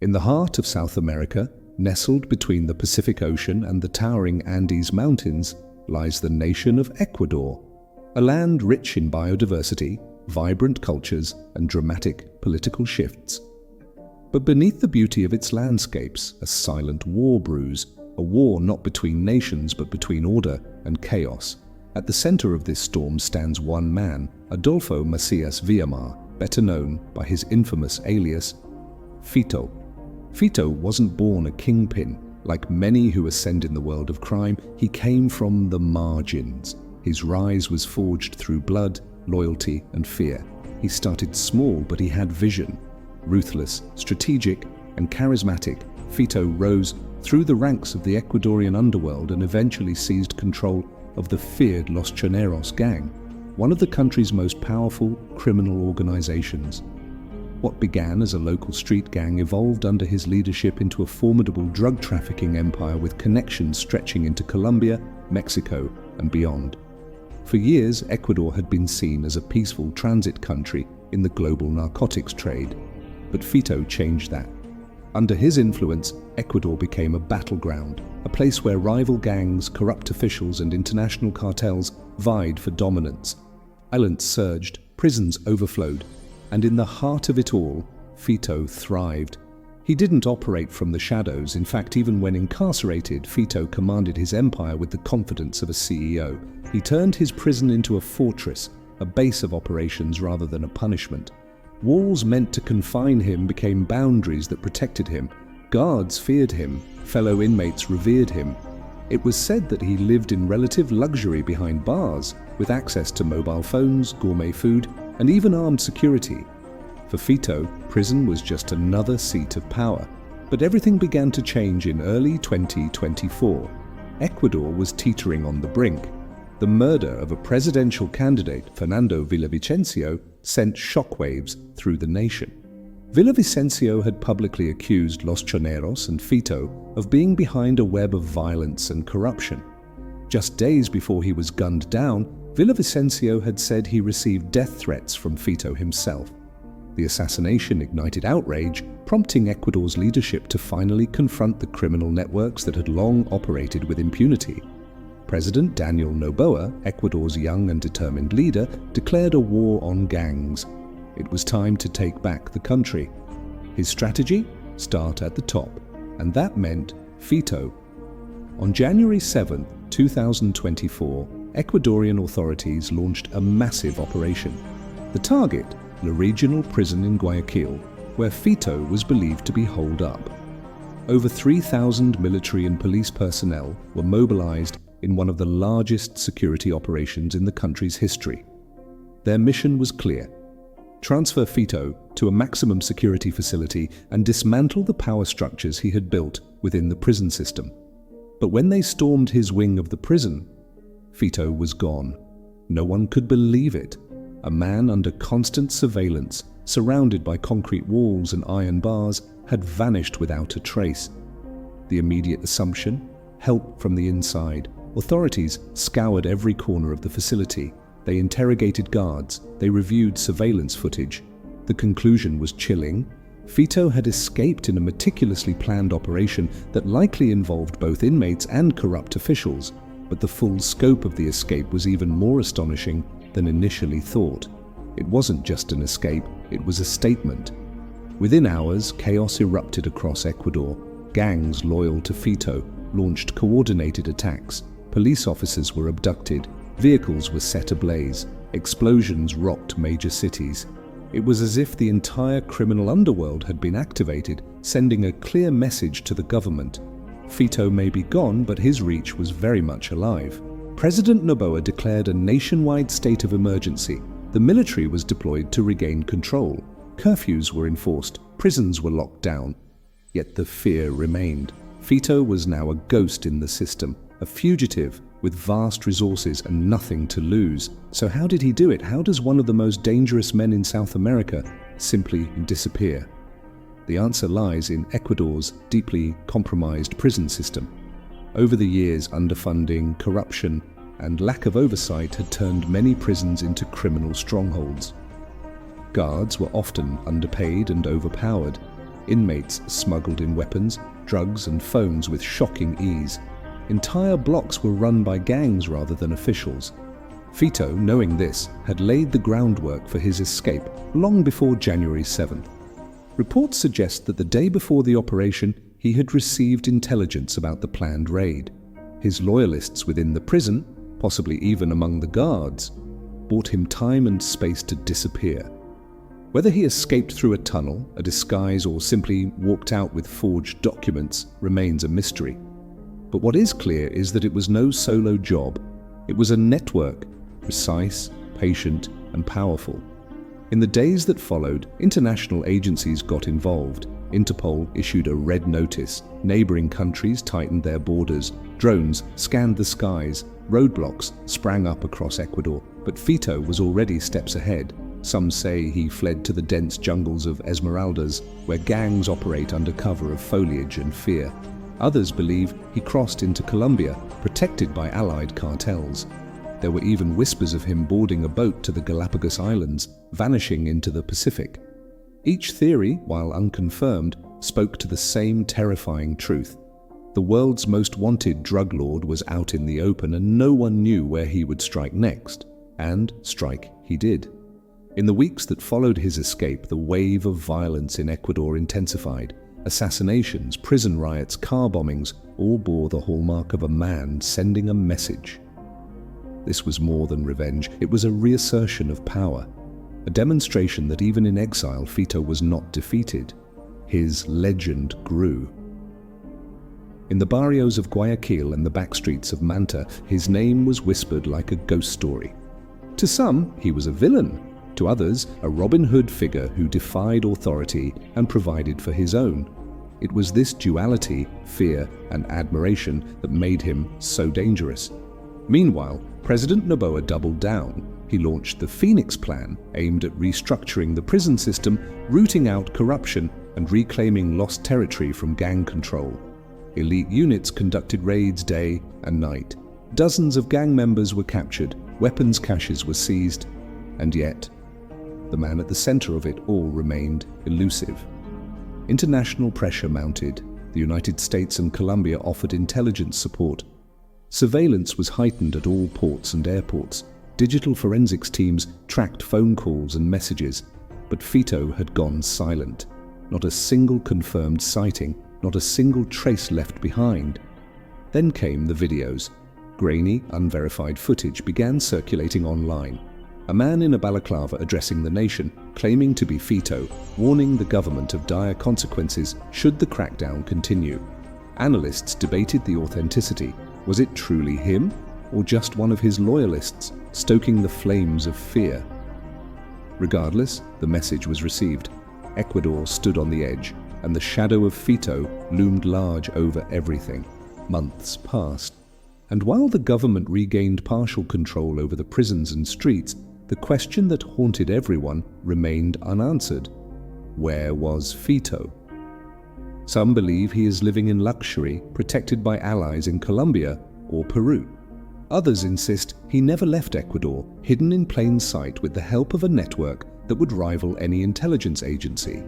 In the heart of South America, nestled between the Pacific Ocean and the towering Andes Mountains, lies the nation of Ecuador, a land rich in biodiversity, vibrant cultures, and dramatic political shifts. But beneath the beauty of its landscapes, a silent war brews, a war not between nations but between order and chaos. At the center of this storm stands one man, Adolfo Macías, better known by his infamous alias, Fito. Fito wasn't born a kingpin. Like many who ascend in the world of crime, he came from the margins. His rise was forged through blood, loyalty, and fear. He started small, but he had vision. Ruthless, strategic, and charismatic, Fito rose through the ranks of the Ecuadorian underworld and eventually seized control of the feared Los Choneros gang, one of the country's most powerful criminal organizations. What began as a local street gang evolved under his leadership into a formidable drug trafficking empire with connections stretching into Colombia, Mexico, and beyond. For years, Ecuador had been seen as a peaceful transit country in the global narcotics trade. But Fito changed that. Under his influence, Ecuador became a battleground, a place where rival gangs, corrupt officials, and international cartels vied for dominance. Violence surged, prisons overflowed, and in the heart of it all, Fito thrived. He didn't operate from the shadows. In fact, even when incarcerated, Fito commanded his empire with the confidence of a CEO. He turned his prison into a fortress, a base of operations rather than a punishment. Walls meant to confine him became boundaries that protected him. Guards feared him, fellow inmates revered him. It was said that he lived in relative luxury behind bars, with access to mobile phones, gourmet food, and even armed security. For Fito, prison was just another seat of power. But everything began to change in early 2024. Ecuador was teetering on the brink. The murder of a presidential candidate, Fernando Villavicencio, sent shockwaves through the nation. Villavicencio had publicly accused Los Choneros and Fito of being behind a web of violence and corruption. Just days before he was gunned down, Villavicencio had said he received death threats from Fito himself. The assassination ignited outrage, prompting Ecuador's leadership to finally confront the criminal networks that had long operated with impunity. President Daniel Noboa, Ecuador's young and determined leader, declared a war on gangs. It was time to take back the country. His strategy? Start at the top, and that meant Fito. On January 7, 2024, Ecuadorian authorities launched a massive operation. The target? The regional prison in Guayaquil, where Fito was believed to be holed up. Over 3,000 military and police personnel were mobilized in one of the largest security operations in the country's history. Their mission was clear: transfer Fito to a maximum security facility and dismantle the power structures he had built within the prison system. But when they stormed his wing of the prison, Fito was gone. No one could believe it. A man under constant surveillance, surrounded by concrete walls and iron bars, had vanished without a trace. The immediate assumption? Help from the inside. Authorities scoured every corner of the facility. They interrogated guards. They reviewed surveillance footage. The conclusion was chilling. Fito had escaped in a meticulously planned operation that likely involved both inmates and corrupt officials. But the full scope of the escape was even more astonishing than initially thought. It wasn't just an escape, it was a statement. Within hours, chaos erupted across Ecuador. Gangs loyal to Fito launched coordinated attacks. Police officers were abducted. Vehicles were set ablaze. Explosions rocked major cities. It was as if the entire criminal underworld had been activated, sending a clear message to the government. Fito may be gone, but his reach was very much alive. President Noboa declared a nationwide state of emergency. The military was deployed to regain control. Curfews were enforced. Prisons were locked down. Yet the fear remained. Fito was now a ghost in the system, a fugitive with vast resources and nothing to lose. So how did he do it? How does one of the most dangerous men in South America simply disappear? The answer lies in Ecuador's deeply compromised prison system. Over the years, underfunding, corruption, and lack of oversight had turned many prisons into criminal strongholds. Guards were often underpaid and overpowered. Inmates smuggled in weapons, drugs and phones with shocking ease. Entire blocks were run by gangs rather than officials. Fito, knowing this, had laid the groundwork for his escape long before January 7th. Reports suggest that the day before the operation, he had received intelligence about the planned raid. His loyalists within the prison, possibly even among the guards, bought him time and space to disappear. Whether he escaped through a tunnel, a disguise, or simply walked out with forged documents remains a mystery. But what is clear is that it was no solo job. It was a network, precise, patient, and powerful. In the days that followed, international agencies got involved. Interpol issued a red notice. Neighboring countries tightened their borders. Drones scanned the skies. Roadblocks sprang up across Ecuador. But Fito was already steps ahead. Some say he fled to the dense jungles of Esmeraldas, where gangs operate under cover of foliage and fear. Others believe he crossed into Colombia, protected by allied cartels. There were even whispers of him boarding a boat to the Galapagos Islands, vanishing into the Pacific. Each theory, while unconfirmed, spoke to the same terrifying truth. The world's most wanted drug lord was out in the open, and no one knew where he would strike next. And strike he did. In the weeks that followed his escape, the wave of violence in Ecuador intensified. Assassinations, prison riots, car bombings all bore the hallmark of a man sending a message. This was more than revenge. It was a reassertion of power, a demonstration that even in exile, Fito was not defeated. His legend grew. In the barrios of Guayaquil and the backstreets of Manta, his name was whispered like a ghost story. To some, he was a villain. To others, a Robin Hood figure who defied authority and provided for his own. It was this duality, fear and admiration, that made him so dangerous. Meanwhile, President Noboa doubled down. He launched the Phoenix Plan, aimed at restructuring the prison system, rooting out corruption, and reclaiming lost territory from gang control. Elite units conducted raids day and night. Dozens of gang members were captured, weapons caches were seized, and yet, the man at the center of it all remained elusive. International pressure mounted. The United States and Colombia offered intelligence support. Surveillance was heightened at all ports and airports. Digital forensics teams tracked phone calls and messages, but Fito had gone silent. Not a single confirmed sighting, not a single trace left behind. Then came the videos. Grainy, unverified footage began circulating online. A man in a balaclava addressing the nation, claiming to be Fito, warning the government of dire consequences should the crackdown continue. Analysts debated the authenticity. Was it truly him, or just one of his loyalists, stoking the flames of fear? Regardless, the message was received. Ecuador stood on the edge, and the shadow of Fito loomed large over everything. Months passed, and while the government regained partial control over the prisons and streets, the question that haunted everyone remained unanswered. Where was Fito? Some believe he is living in luxury, protected by allies in Colombia or Peru. Others insist he never left Ecuador, hidden in plain sight with the help of a network that would rival any intelligence agency.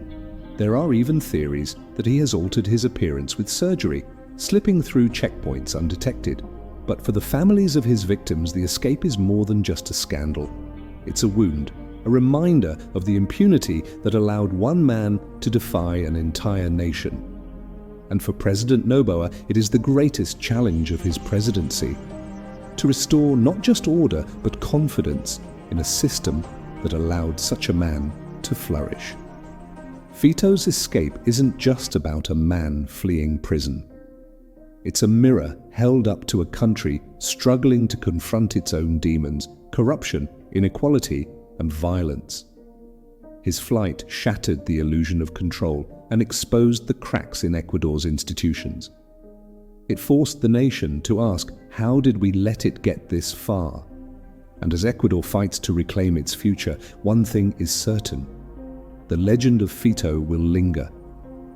There are even theories that he has altered his appearance with surgery, slipping through checkpoints undetected. But for the families of his victims, the escape is more than just a scandal. It's a wound, a reminder of the impunity that allowed one man to defy an entire nation. And for President Noboa, it is the greatest challenge of his presidency, to restore not just order, but confidence in a system that allowed such a man to flourish. Fito's escape isn't just about a man fleeing prison. It's a mirror held up to a country struggling to confront its own demons, corruption, inequality, and violence. His flight shattered the illusion of control and exposed the cracks in Ecuador's institutions. It forced the nation to ask, how did we let it get this far? And as Ecuador fights to reclaim its future, one thing is certain. The legend of Fito will linger.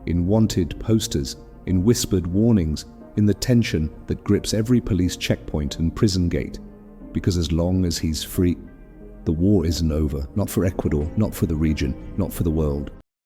In wanted posters, in whispered warnings, in the tension that grips every police checkpoint and prison gate. Because as long as he's free, the war isn't over. Not for Ecuador, not for the region, not for the world.